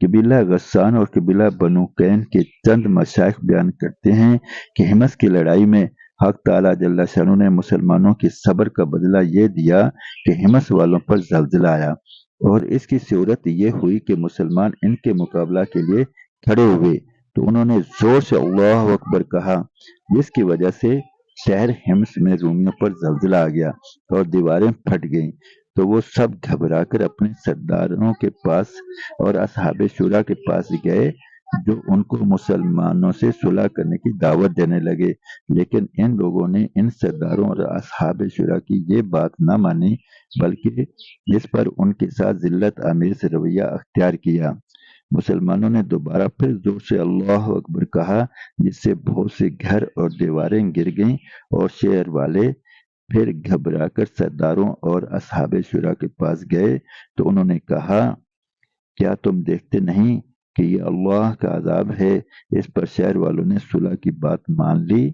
قبیلہ غسان اور قبیلہ بنو قین کے چند مشائخ بیان کرتے ہیں کہ حمص کی لڑائی میں حق تعالیٰ جل شانہ نے مسلمانوں کے صبر کا بدلہ یہ دیا کہ حمص والوں پر زلزلہ آیا، اور اس کی صورت یہ ہوئی کہ مسلمان ان کے مقابلہ کے لیے کھڑے ہوئے تو انہوں نے زور سے اللہ اکبر کہا، جس کی وجہ سے شہر حمص میں رومیوں پر زلزلہ آ گیا اور دیواریں پھٹ گئیں، تو وہ سب گھبرا کر اپنے سرداروں کے پاس اور اصحاب شورا کے پاس گئے، جو ان کو مسلمانوں سے صلح کرنے کی دعوت دینے لگے، لیکن ان لوگوں نے ان سرداروں اور اصحاب شورا کی یہ بات نہ مانی، بلکہ اس پر ان کے ساتھ ذلت آمیز رویہ اختیار کیا۔ مسلمانوں نے دوبارہ پھر زور سے اللہ اکبر کہا، جس سے بہت سے گھر اور دیواریں گر گئیں، اور شہر والے پھر گھبرا کر سرداروں اور اصحاب شورا کے پاس گئے تو انہوں نے کہا، کیا تم دیکھتے نہیں کہ یہ اللہ کا عذاب ہے؟ اس پر شہر والوں نے صلح کی بات مان لی